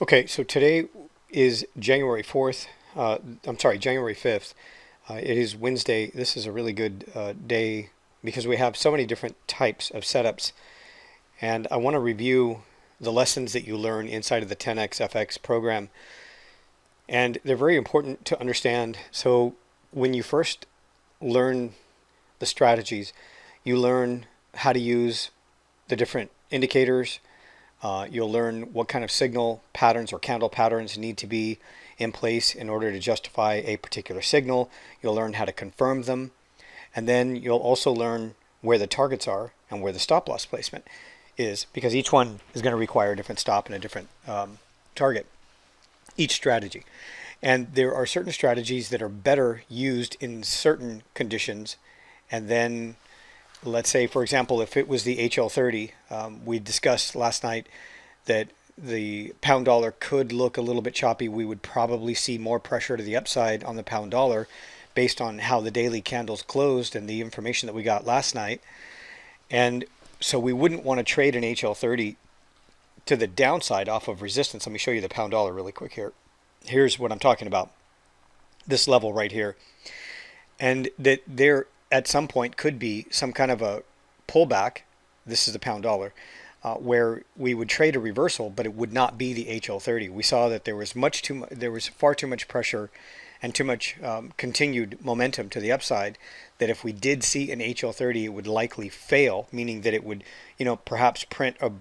Okay, so today is January 4th. January 5th. It is Wednesday. This is a really good day because we have so many different types of setups. And I want to review the lessons that you learn inside of the 10x FX program. And they're very important to understand. So when you first learn the strategies, you learn how to use the different indicators. You'll learn what kind of signal patterns or candle patterns need to be in place in order to justify a particular signal. You'll learn how to confirm them. And then you'll also learn where the targets are and where the stop loss placement is, because each one is going to require a different stop and a different target, each strategy. And there are certain strategies that are better used in certain conditions. And then let's say, for example, if it was the HL30, we discussed last night that the pound dollar could look a little bit choppy. We would probably see more pressure to the upside on the pound dollar based on how the daily candles closed and the information that we got last night. And so we wouldn't want to trade an HL30 to the downside off of resistance. Let me show you the pound dollar really quick here. Here's what I'm talking about. This level right here. And that there at some point could be some kind of a pullback. This is the pound dollar, where we would trade a reversal, but it would not be the HL30. We saw that there was far too much pressure and too much continued momentum to the upside, that if we did see an HL30, it would likely fail, meaning that it would, perhaps print a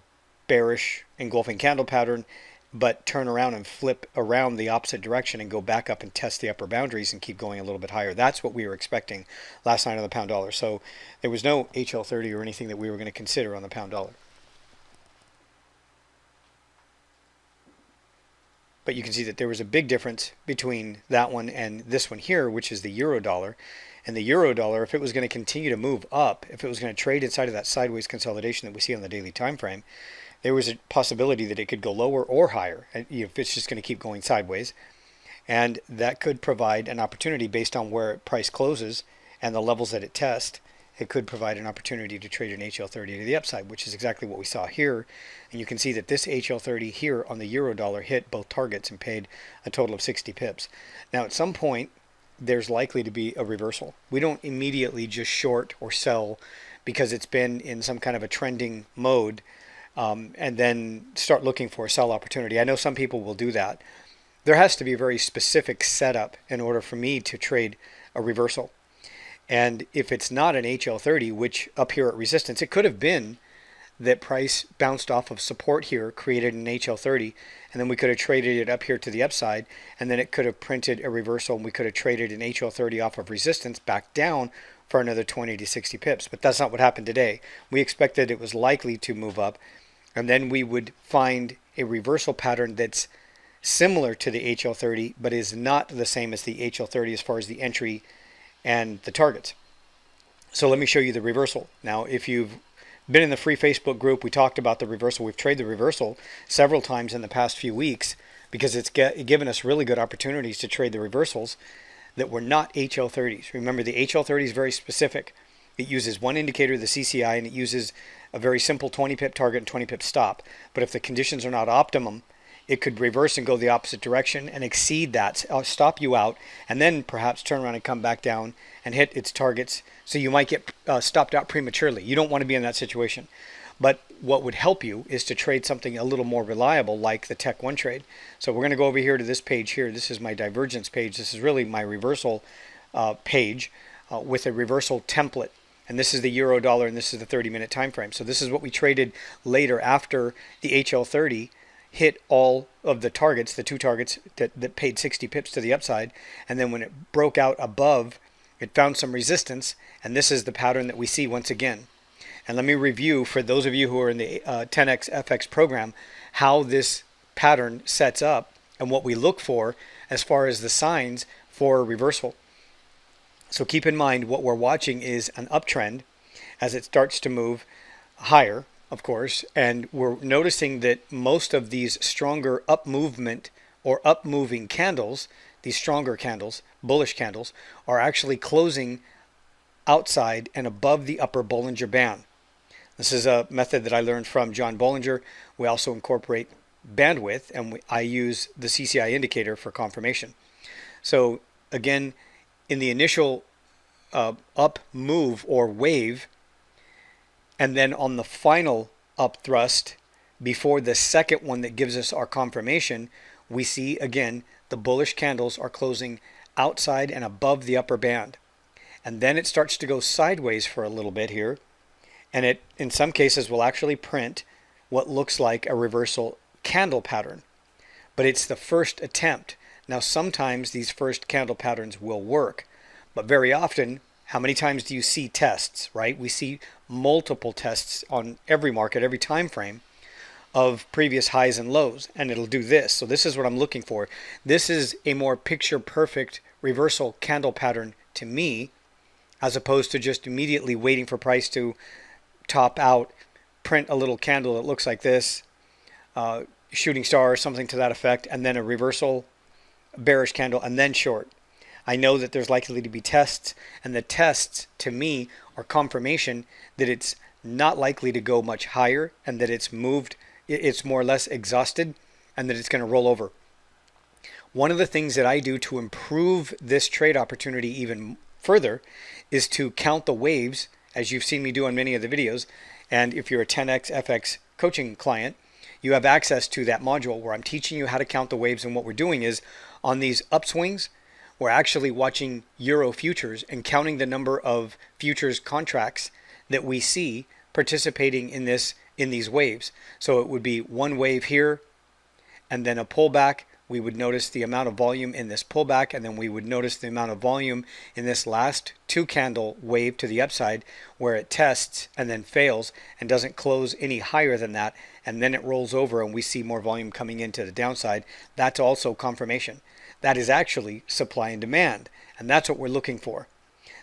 bearish engulfing candle pattern, but turn around and flip around the opposite direction and go back up and test the upper boundaries and keep going a little bit higher. That's what we were expecting last night on the pound dollar. So there was no HL30 or anything that we were going to consider on the pound dollar. But you can see that there was a big difference between that one and this one here, which is the euro dollar. And the euro dollar, if it was going to continue to move up, if it was going to trade inside of that sideways consolidation that we see on the daily time frame, there was a possibility that it could go lower or higher if it's just going to keep going sideways. And that could provide an opportunity based on where price closes and the levels that it tests. It could provide an opportunity to trade an HL30 to the upside, which is exactly what we saw here. And you can see that this HL30 here on the euro dollar hit both targets and paid a total of 60 pips. Now at some point, there's likely to be a reversal. We don't immediately just short or sell because it's been in some kind of a trending mode, and then start looking for a sell opportunity. I know some people will do that. There has to be a very specific setup in order for me to trade a reversal. And if it's not an HL30, which up here at resistance, it could have been that price bounced off of support here, created an HL30, and then we could have traded it up here to the upside, and then it could have printed a reversal, and we could have traded an HL30 off of resistance back down for another 20 to 60 pips. But that's not what happened today. We expected it was likely to move up, and then we would find a reversal pattern that's similar to the HL30, but is not the same as the HL30 as far as the entry and the targets. So let me show you the reversal. Now, if you've been in the free Facebook group, we talked about the reversal. We've traded the reversal several times in the past few weeks because it's given us really good opportunities to trade the reversals that were not HL30s. Remember, the HL30 is very specific. It uses one indicator, the CCI, and it uses a very simple 20 pip target and 20 pip stop. But if the conditions are not optimum, it could reverse and go the opposite direction and exceed that, stop you out, and then perhaps turn around and come back down and hit its targets. So you might get stopped out prematurely. You don't want to be in that situation. But what would help you is to trade something a little more reliable, like the Tech 1 trade. So we're going to go over here to this page here. This is my divergence page. This is really my reversal page with a reversal template. And this is the euro dollar, and this is the 30-minute time frame. So this is what we traded later after the HL30 hit all of the targets, the two targets that paid 60 pips to the upside. And then when it broke out above, it found some resistance. And this is the pattern that we see once again. And let me review, for those of you who are in the 10x FX program, how this pattern sets up and what we look for as far as the signs for a reversal. So keep in mind, what we're watching is an uptrend as it starts to move higher, of course, and we're noticing that most of these stronger up movement or up moving candles, these stronger candles, bullish candles, are actually closing outside and above the upper Bollinger band. This is a method that I learned from John Bollinger. We also incorporate bandwidth, and I use the CCI indicator for confirmation. So again, in the initial up move or wave, and then on the final up thrust before the second one that gives us our confirmation, we see again the bullish candles are closing outside and above the upper band. And then it starts to go sideways for a little bit here, and it in some cases will actually print what looks like a reversal candle pattern. But it's the first attempt. Now sometimes these first candle patterns will work, but very often, how many times do you see tests, right? We see multiple tests on every market, every time frame of previous highs and lows, and it'll do this. So this is what I'm looking for. This is a more picture perfect reversal candle pattern to me, as opposed to just immediately waiting for price to top out, print a little candle that looks like this, shooting star or something to that effect, and then a reversal bearish candle, and then short. I know that there's likely to be tests, and the tests to me are confirmation that it's not likely to go much higher, and that it's moved, it's more or less exhausted, and that it's going to roll over. One of the things that I do to improve this trade opportunity even further is to count the waves, as you've seen me do on many of the videos. And if you're a 10x FX coaching client, you have access to that module where I'm teaching you how to count the waves. And what we're doing is on these upswings, we're actually watching Euro futures and counting the number of futures contracts that we see participating in these waves. So it would be one wave here and then a pullback. We would notice the amount of volume in this pullback, and then we would notice the amount of volume in this last two candle wave to the upside where it tests and then fails and doesn't close any higher than that, and then it rolls over and we see more volume coming into the downside. That's also confirmation. That is actually supply and demand, and that's what we're looking for.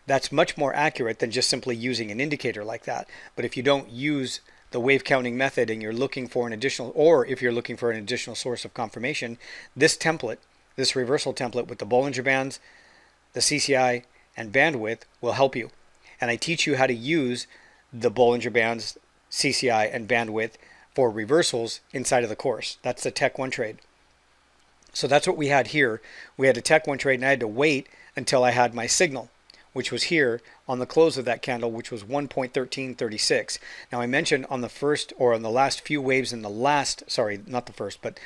That's much more accurate than just simply using an indicator like that. But if you don't use the wave counting method and you're looking for an additional, or if you're looking for an additional source of confirmation, this template, this reversal template with the Bollinger Bands, the CCI, and bandwidth will help you. And I teach you how to use the Bollinger Bands, CCI, and bandwidth for reversals inside of the course. That's the Tech 1 trade. So that's what we had here. We had a Tech 1 trade, and I had to wait until I had my signal, which was here on the close of that candle, which was 1.1336. Now I mentioned on the first, or on the last few waves in the last, sorry, not the first, but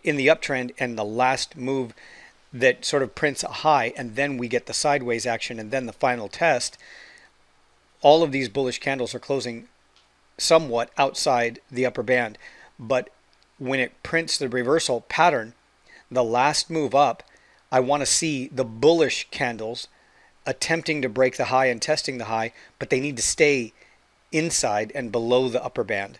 in the uptrend and the last move that sort of prints a high, and then we get the sideways action and then the final test, all of these bullish candles are closing somewhat outside the upper band. But when it prints the reversal pattern, the last move up, I want to see the bullish candles attempting to break the high and testing the high, but they need to stay inside and below the upper band.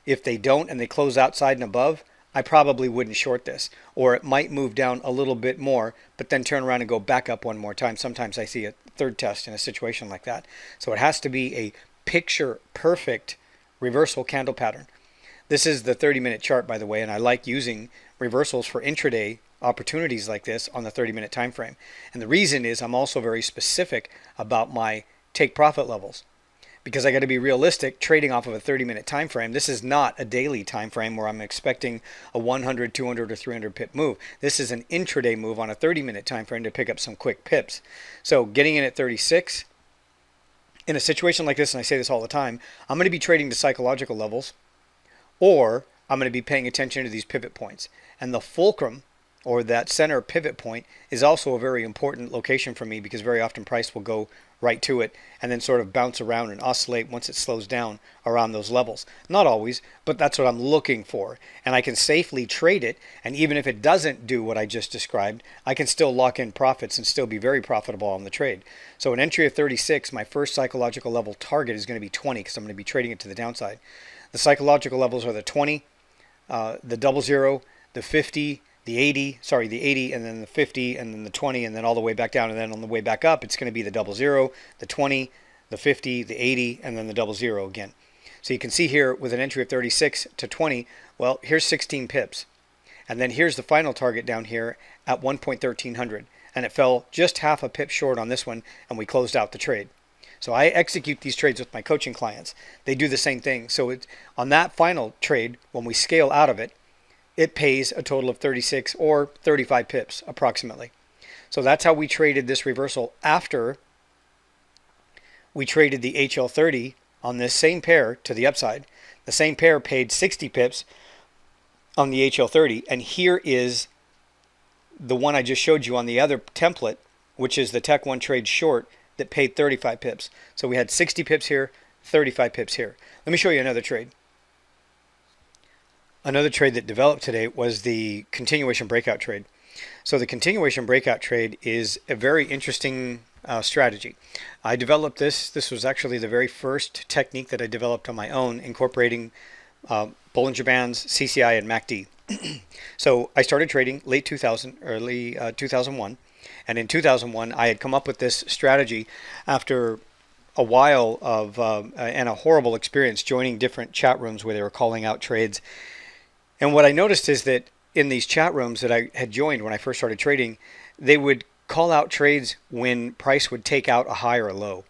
If they don't and they close outside and above, I probably wouldn't short this. Or it might move down a little bit more, but then turn around and go back up one more time. Sometimes I see a third test in a situation like that. So it has to be a picture perfect reversal candle pattern. This is the 30-minute chart, by the way, and I like using reversals for intraday opportunities like this on the 30-minute time frame. And the reason is I'm also very specific about my take profit levels, because I got to be realistic trading off of a 30-minute time frame. This is not a daily time frame where I'm expecting a 100, 200, or 300 pip move. This is an intraday move on a 30-minute time frame to pick up some quick pips. So getting in at 36 in a situation like this, and I say this all the time, I'm going to be trading to psychological levels, or I'm going to be paying attention to these pivot points. And the fulcrum, or that center pivot point, is also a very important location for me, because very often price will go right to it and then sort of bounce around and oscillate once it slows down around those levels. Not always, but that's what I'm looking for. And I can safely trade it, and even if it doesn't do what I just described, I can still lock in profits and still be very profitable on the trade. So an entry of 36, my first psychological level target is going to be 20, because I'm going to be trading it to the downside. The psychological levels are the 20, the 00, the 50, the 80, and then the 50, and then the 20, and then all the way back down. And then on the way back up, it's going to be the 00, the 20, the 50, the 80, and then the 00 again. So you can see here with an entry of 36 to 20, well, here's 16 pips. And then here's the final target down here at 1.1300. And it fell just half a pip short on this one, and we closed out the trade. So I execute these trades with my coaching clients. They do the same thing. So on that final trade, when we scale out of it, it pays a total of 36 or 35 pips approximately. So that's how we traded this reversal after we traded the HL30 on this same pair to the upside. The same pair paid 60 pips on the HL30, and here is the one I just showed you on the other template, which is the Tech 1 trade short that paid 35 pips. So we had 60 pips here, 35 pips here. Let me show you another trade. Another trade that developed today was the continuation breakout trade. So the continuation breakout trade is a very interesting strategy. I developed this. This was actually the very first technique that I developed on my own, incorporating Bollinger Bands, CCI, and MACD. So I started trading late 2000, early 2001. And in 2001, I had come up with this strategy after a while of and a horrible experience joining different chat rooms where they were calling out trades. And what I noticed is that in these chat rooms that I had joined when I first started trading, they would call out trades when price would take out a high or a low.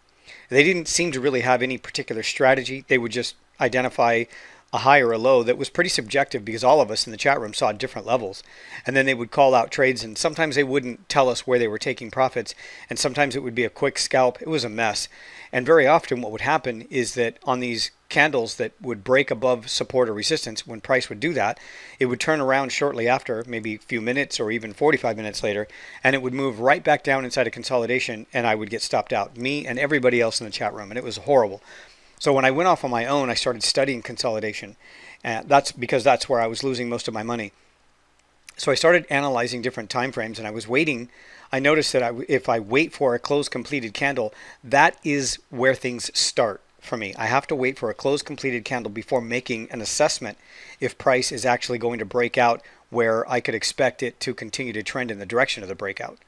They didn't seem to really have any particular strategy. They would just identify a high or a low that was pretty subjective because all of us in the chat room saw different levels. And then they would call out trades, and sometimes they wouldn't tell us where they were taking profits, and sometimes it would be a quick scalp. It was a mess. And very often what would happen is that on these candles that would break above support or resistance, when price would do that, it would turn around shortly after, maybe a few minutes or even 45 minutes later, and it would move right back down inside a consolidation, and I would get stopped out, me and everybody else in the chat room, and it was horrible. So when I went off on my own, I started studying consolidation, and that's because that's where I was losing most of my money. So I started analyzing different time frames, and I was waiting. I noticed that if I wait for a closed completed candle, that is where things start for me. I have to wait for a closed completed candle before making an assessment if price is actually going to break out where I could expect it to continue to trend in the direction of the breakout.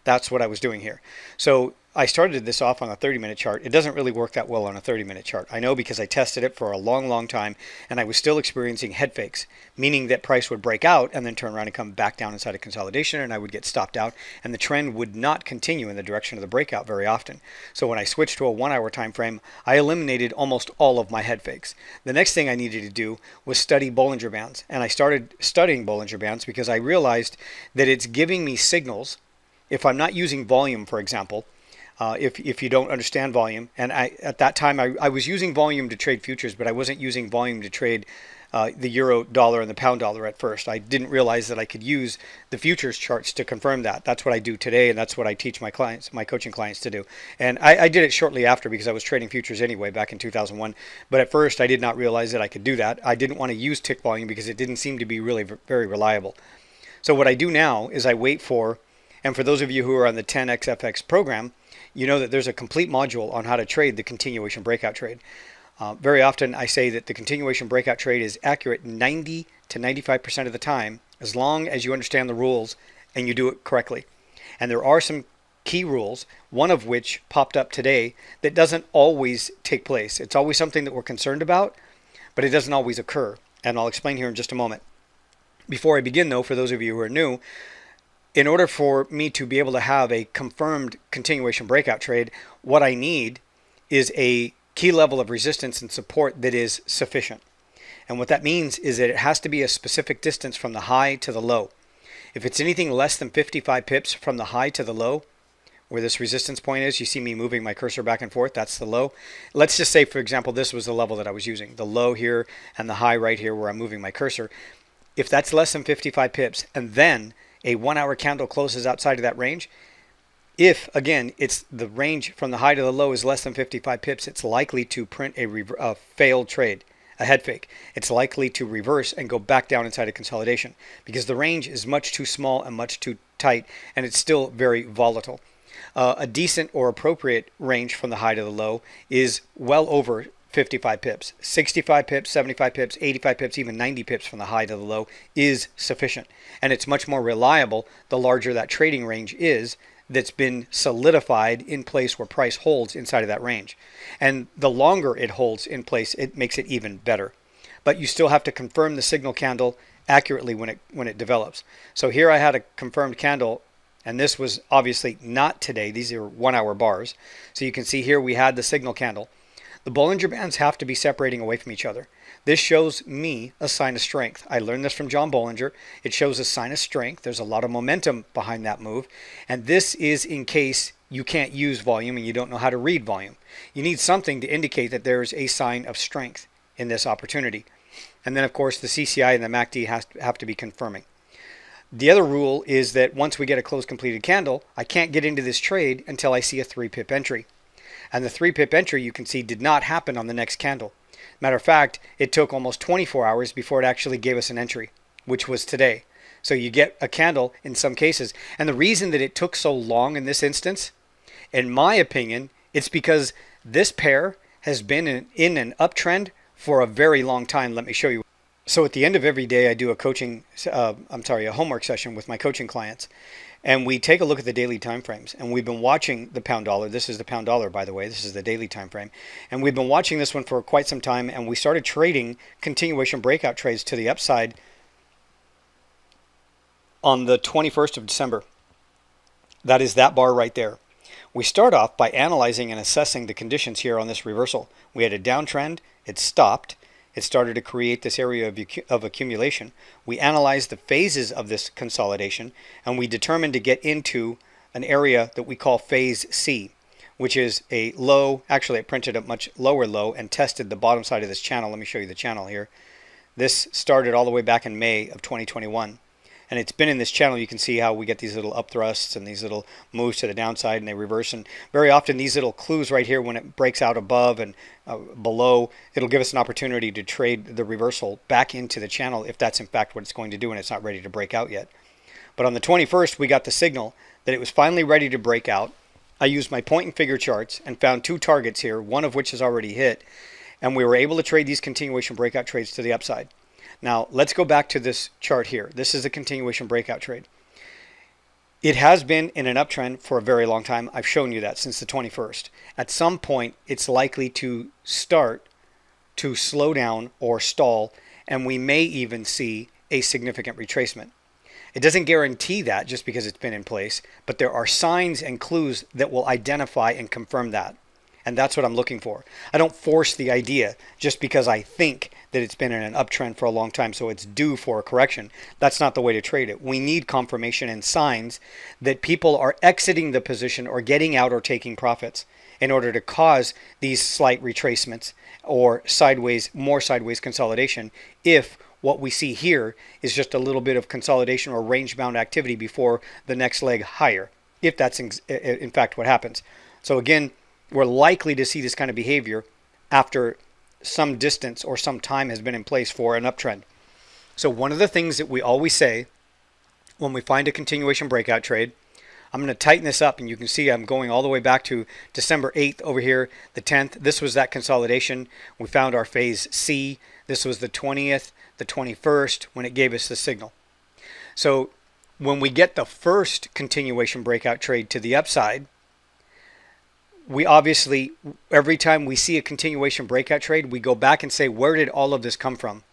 That's what I was doing here. So I started this off on a 30-minute chart. It doesn't really work that well on a 30-minute chart. I know because I tested it for a long time, and I was still experiencing head fakes, meaning that price would break out and then turn around and come back down inside a consolidation, and I would get stopped out, and the trend would not continue in the direction of the breakout very often. So when I switched to a 1-hour time frame, I eliminated almost all of my head fakes. The next thing I needed to do was study Bollinger Bands, and I started studying Bollinger Bands because I realized that it's giving me signals. If I'm not using volume, for example, if you don't understand volume, and at that time I was using volume to trade futures, but I wasn't using volume to trade the euro dollar and the pound dollar at first. I didn't realize that I could use the futures charts to confirm that. That's what I do today, and that's what I teach my clients, my coaching clients to do. And I did it shortly after because I was trading futures anyway back in 2001. But at first I did not realize that I could do that. I didn't want to use tick volume because it didn't seem to be really very reliable. So what I do now is I wait for, and for those of you who are on the 10xFX program, you know that there's a complete module on how to trade the continuation breakout trade. Very often I say that the continuation breakout trade is accurate 90 to 95% of the time, as long as you understand the rules and you do it correctly. And there are some key rules, one of which popped up today, that doesn't always take place. It's always something that we're concerned about, but it doesn't always occur. And I'll explain here in just a moment. Before I begin though, for those of you who are new, in order for me to be able to have a confirmed continuation breakout trade, what I need is a key level of resistance and support that is sufficient. And what that means is that it has to be a specific distance from the high to the low. If it's anything less than 55 pips from the high to the low, where this resistance point is, you see me moving my cursor back and forth, that's the low. Let's just say, for example, this was the level that I was using, the low here and the high right here where I'm moving my cursor. If that's less than 55 pips and then a 1-hour candle closes outside of that range, if again it's the range from the high to the low is less than 55 pips, it's likely to print a failed trade, a head fake. It's likely to reverse and go back down inside a consolidation because the range is much too small and much too tight, and it's still very volatile. A decent or appropriate range from the high to the low is well over 55 pips. 65 pips, 75 pips, 85 pips, even 90 pips from the high to the low is sufficient. And it's much more reliable the larger that trading range is that's been solidified in place where price holds inside of that range. And the longer it holds in place, it makes it even better. But you still have to confirm the signal candle accurately when it develops. So here I had a confirmed candle, and this was obviously not today. These are 1-hour bars. So you can see here we had the signal candle. The Bollinger Bands have to be separating away from each other. This shows me a sign of strength. I learned this from John Bollinger. It shows a sign of strength. There's a lot of momentum behind that move. And this is in case you can't use volume and you don't know how to read volume. You need something to indicate that there's a sign of strength in this opportunity. And then, of course, the CCI and the MACD have to be confirming. The other rule is that once we get a closed completed candle, I can't get into this trade until I see a 3-pip entry. And the 3-pip entry, you can see, did not happen on the next candle. Matter of fact, it took almost 24 hours before it actually gave us an entry, which was today. So you get a candle in some cases. And the reason that it took so long in this instance, in my opinion, it's because this pair has been in an uptrend for a very long time. Let me show you. So at the end of every day, I do a homework session with my coaching clients. And we take a look at the daily time frames. And we've been watching the pound dollar. This is the pound dollar, by the way. This is the daily time frame. And we've been watching this one for quite some time. And we started trading continuation breakout trades to the upside on the 21st of December. That is that bar right there. We start off by analyzing and assessing the conditions here on this reversal. We had a downtrend. It stopped. It started to create this area of accumulation. We analyzed the phases of this consolidation, and we determined to get into an area that we call phase C, which is a low. Actually, it printed a much lower low and tested the bottom side of this channel. Let me show you the channel here. This started all the way back in May of 2021. And it's been in this channel. You can see how we get these little up thrusts and these little moves to the downside, and they reverse. And very often these little clues right here, when it breaks out above and below, it'll give us an opportunity to trade the reversal back into the channel if that's in fact what it's going to do and it's not ready to break out yet. But on the 21st, we got the signal that it was finally ready to break out. I used my point and figure charts and found 2 targets here, one of which is already hit. And we were able to trade these continuation breakout trades to the upside. Now, let's go back to this chart here. This is a continuation breakout trade. It has been in an uptrend for a very long time. I've shown you that since the 21st. At some point, it's likely to start to slow down or stall, and we may even see a significant retracement. It doesn't guarantee that just because it's been in place, but there are signs and clues that will identify and confirm that. And that's what I'm looking for. I don't force the idea just because I think that it's been in an uptrend for a long time, so it's due for a correction. That's not the way to trade it. We need confirmation and signs that people are exiting the position or getting out or taking profits in order to cause these slight retracements or more sideways consolidation, if what we see here is just a little bit of consolidation or range-bound activity before the next leg higher, if that's in fact what happens. So again, we're likely to see this kind of behavior after some distance or some time has been in place for an uptrend. So one of the things that we always say when we find a continuation breakout trade, I'm going to tighten this up, and you can see I'm going all the way back to December 8th over here, the 10th. This was that consolidation. We found our phase C. This was the 20th, the 21st, when it gave us the signal. So when we get the first continuation breakout trade to the upside, we obviously, every time we see a continuation breakout trade, we go back and say, where did all of this come from?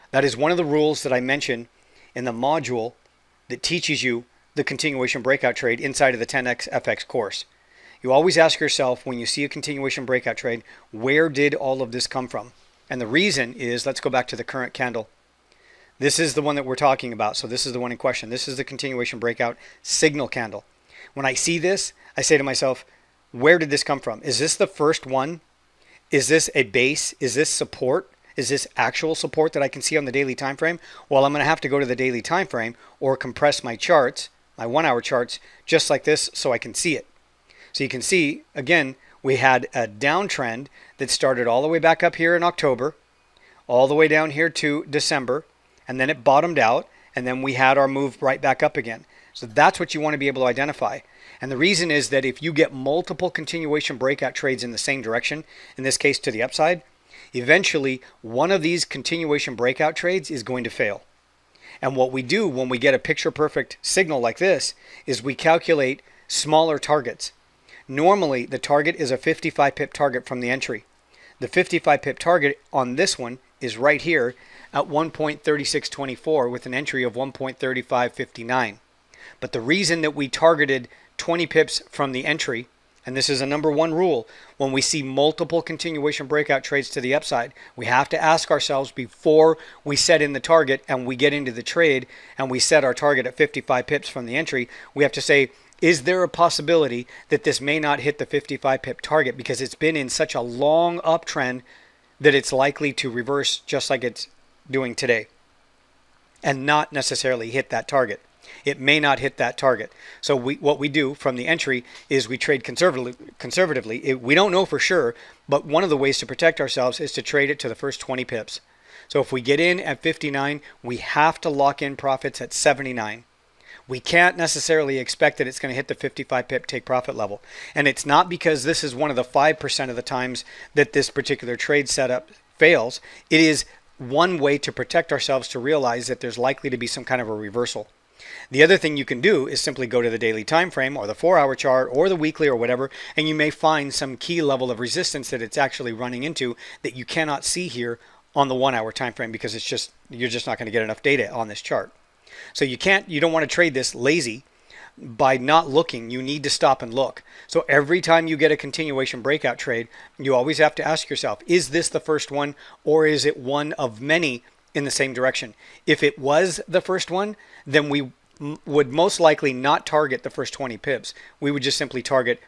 That is one of the rules that I mentioned in the module that teaches you the continuation breakout trade inside of the 10x FX course. You always ask yourself, when you see a continuation breakout trade, where did all of this come from? And the reason is, let's go back to the current candle. This is the one that we're talking about. So this is the one in question. This is the continuation breakout signal candle. When I see this, I say to myself, where did this come from? Is this the first one? Is this a base? Is this support? Is this actual support that I can see on the daily time frame? Well, I'm going to have to go to the daily time frame or compress my charts, my 1-hour charts, just like this, so I can see it. So you can see, again, we had a downtrend that started all the way back up here in October, all the way down here to December, and then it bottomed out, and then we had our move right back up again. So that's what you want to be able to identify. And the reason is that if you get multiple continuation breakout trades in the same direction, in this case to the upside, eventually one of these continuation breakout trades is going to fail. And what we do when we get a picture perfect signal like this is we calculate smaller targets. Normally the target is a 55 pip target from the entry. The 55 pip target on this one is right here at 1.3624 with an entry of 1.3559. But the reason that we targeted 20 pips from the entry and this is a number one rule, when we see multiple continuation breakout trades to the upside, we have to ask ourselves before we set in the target and we get into the trade and we set our target at 55 pips from the entry, we have to say, is there a possibility that this may not hit the 55 pip target because it's been in such a long uptrend that it's likely to reverse just like it's doing today and not necessarily hit that target. It may not hit that target. So what we do from the entry is we trade conservatively. We don't know for sure, but one of the ways to protect ourselves is to trade it to the first 20 pips. So if we get in at 59, we have to lock in profits at 79. We can't necessarily expect that it's going to hit the 55 pip take profit level. And it's not because this is one of the 5% of the times that this particular trade setup fails. It is one way to protect ourselves to realize that there's likely to be some kind of a reversal. The other thing you can do is simply go to the daily time frame or the 4-hour chart or the weekly or whatever, and you may find some key level of resistance that it's actually running into that you cannot see here on the 1-hour time frame because you're just not going to get enough data on this chart. So you don't want to trade this lazy by not looking. You need to stop and look. So every time you get a continuation breakout trade, you always have to ask yourself, is this the first one or is it one of many in the same direction? If it was the first one, then we would most likely not target the first 20 pips. We would just simply target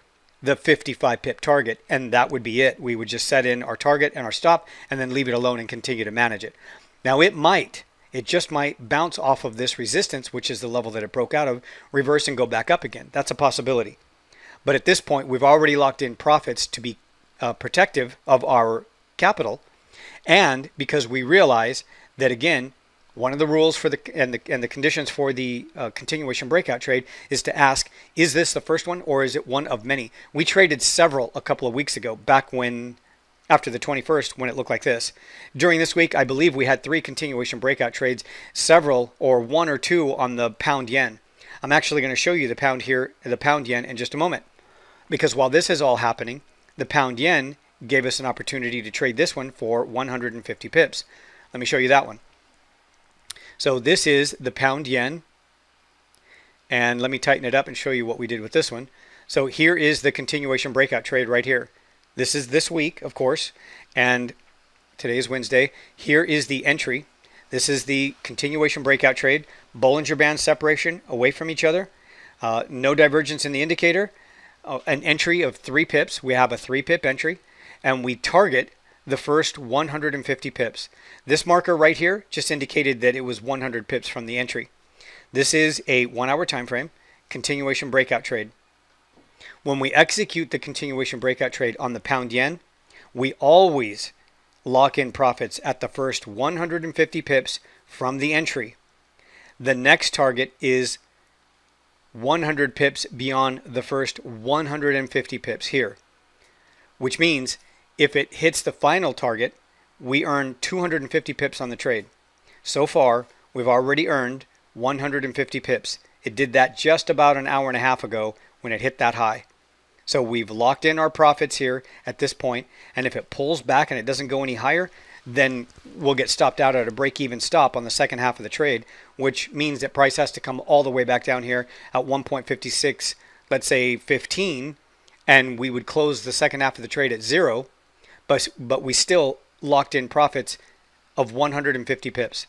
the 55 pip target, and that would be it. We would just set in our target and our stop and then leave it alone and continue to manage it. Now it just might bounce off of this resistance, which is the level that it broke out of, reverse and go back up again. That's a possibility. But at this point, we've already locked in profits to be protective of our capital, and because we realize that, again, one of the rules for the conditions for the continuation breakout trade is to ask, is this the first one or is it one of many? We traded several a couple of weeks ago, after the 21st, when it looked like this. During this week, I believe we had 3 continuation breakout trades, several or 1 or 2 on the pound yen. I'm actually going to show you the pound yen in just a moment, because while this is all happening, the pound yen gave us an opportunity to trade this one for 150 pips. Let me show you that one. So this is the pound yen, and let me tighten it up and show you what we did with this one. So here is the continuation breakout trade right here. This is this week, of course, and today is Wednesday. Here is the entry. This is the continuation breakout trade. Bollinger Band separation away from each other. No divergence in the indicator. An entry of 3 pips. We have a 3 pip entry, and we target the first 150 pips. This marker right here just indicated that it was 100 pips from the entry. This is a 1-hour time frame, continuation breakout trade. When we execute the continuation breakout trade on the pound yen, we always lock in profits at the first 150 pips from the entry. The next target is 100 pips beyond the first 150 pips here, which means if it hits the final target, we earn 250 pips on the trade. So far, we've already earned 150 pips. It did that just about an hour and a half ago when it hit that high. So we've locked in our profits here at this point, and if it pulls back and it doesn't go any higher, then we'll get stopped out at a break-even stop on the second half of the trade, which means that price has to come all the way back down here at 1.56, let's say 15, and we would close the second half of the trade at 0. But we still locked in profits of 150 pips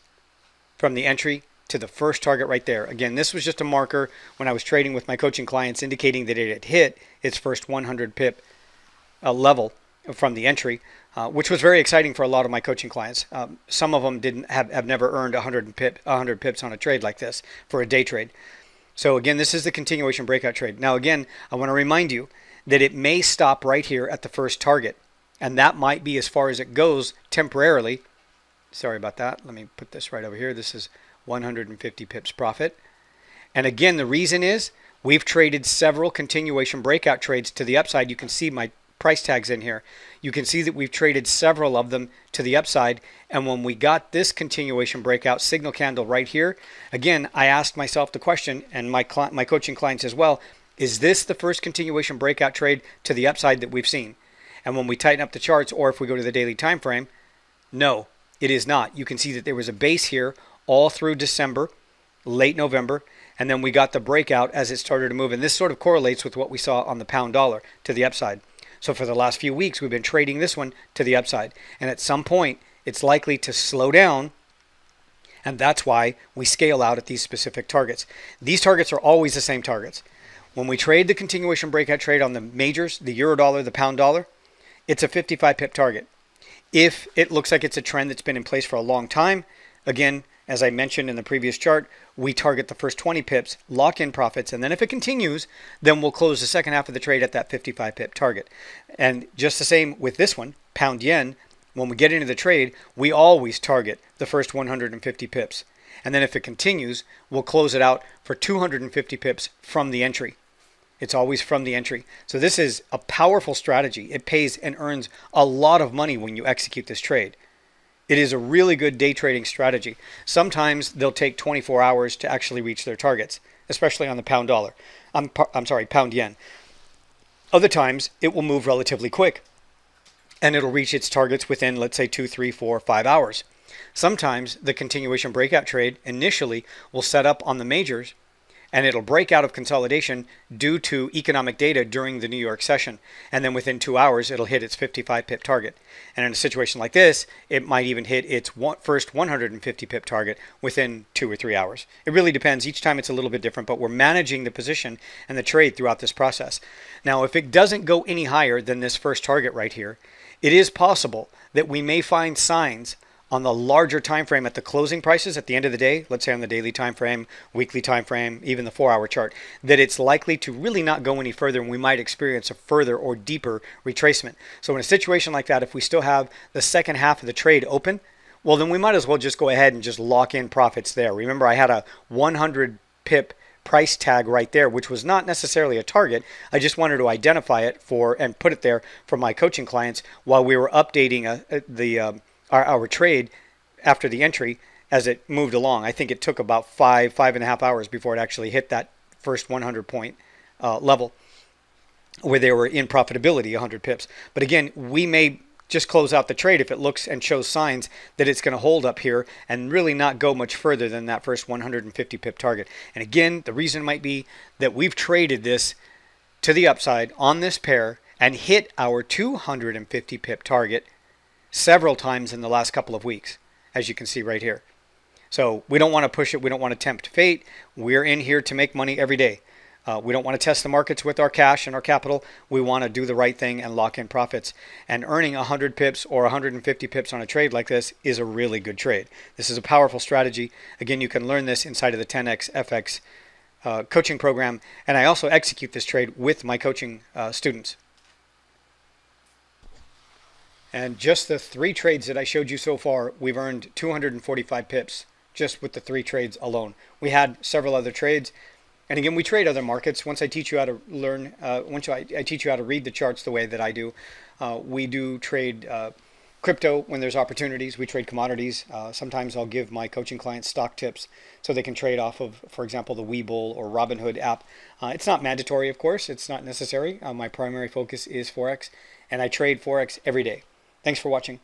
from the entry to the first target right there. Again, this was just a marker when I was trading with my coaching clients indicating that it had hit its first 100 pip level from the entry, which was very exciting for a lot of my coaching clients. Some of them have never earned 100 pips on a trade like this for a day trade. So again, this is the continuation breakout trade. Now again, I want to remind you that it may stop right here at the first target. And that might be as far as it goes temporarily. Sorry about that. Let me put this right over here. This is 150 pips profit. And again, the reason is we've traded several continuation breakout trades to the upside. You can see my price tags in here. You can see that we've traded several of them to the upside. And when we got this continuation breakout signal candle right here, again, I asked myself the question, and my coaching clients as well, is this the first continuation breakout trade to the upside that we've seen? And when we tighten up the charts, or if we go to the daily time frame, no, it is not. You can see that there was a base here all through December, late November, and then we got the breakout as it started to move. And this sort of correlates with what we saw on the pound dollar to the upside. So for the last few weeks, we've been trading this one to the upside. And at some point, it's likely to slow down. And that's why we scale out at these specific targets. These targets are always the same targets. When we trade the continuation breakout trade on the majors, the euro dollar, the pound dollar, it's a 55 pip target. If it looks like it's a trend that's been in place for a long time, again, as I mentioned in the previous chart, we target the first 20 pips, lock in profits, and then if it continues, then we'll close the second half of the trade at that 55 pip target. And just the same with this one, pound yen, when we get into the trade, we always target the first 150 pips. And then if it continues, we'll close it out for 250 pips from the entry. It's always from the entry. So this is a powerful strategy. It pays and earns a lot of money when you execute this trade. It is a really good day trading strategy. Sometimes they'll take 24 hours to actually reach their targets, especially on the pound dollar. Pound yen. Other times it will move relatively quick and it'll reach its targets within, let's say, 2, 3, 4, 5 hours. Sometimes the continuation breakout trade initially will set up on the majors and it'll break out of consolidation due to economic data during the New York session. And then within 2 hours, it'll hit its 55 pip target. And in a situation like this, it might even hit its first 150 pip target within 2 or 3 hours. It really depends. Each time it's a little bit different, but we're managing the position and the trade throughout this process. Now, if it doesn't go any higher than this first target right here, it is possible that we may find signs on the larger time frame at the closing prices at the end of the day, let's say on the daily time frame, weekly time frame, even the 4-hour chart, that it's likely to really not go any further and we might experience a further or deeper retracement. So in a situation like that, if we still have the second half of the trade open, well, then we might as well just go ahead and just lock in profits there. Remember, I had a 100 pip price tag right there, which was not necessarily a target. I just wanted to identify it and put it there for my coaching clients while we were updating our trade after the entry as it moved along. I think it took about 5.5 hours before it actually hit that first 100 point level where they were in profitability, 100 pips. But again, we may just close out the trade if it looks and shows signs that it's going to hold up here and really not go much further than that first 150 pip target. And again, the reason might be that we've traded this to the upside on this pair and hit our 250 pip target several times in the last couple of weeks, as you can see right here. So we don't want to push it. We don't want to tempt fate. We're in here to make money every day. We don't want to test the markets with our cash and our capital. We want to do the right thing and lock in profits. And earning 100 pips or 150 pips on a trade like this is a really good trade. This is a powerful strategy. Again, you can learn this inside of the 10x FX coaching program. And I also execute this trade with my coaching students. And just the 3 trades that I showed you so far, we've earned 245 pips just with the 3 trades alone. We had several other trades. And again, we trade other markets. Once I teach you how to learn, once I teach you how to read the charts the way that I do, we do trade crypto when there's opportunities. We trade commodities. Sometimes I'll give my coaching clients stock tips so they can trade off of, for example, the Webull or Robinhood app. It's not mandatory, of course. It's not necessary. My primary focus is Forex, and I trade Forex every day. Thanks for watching.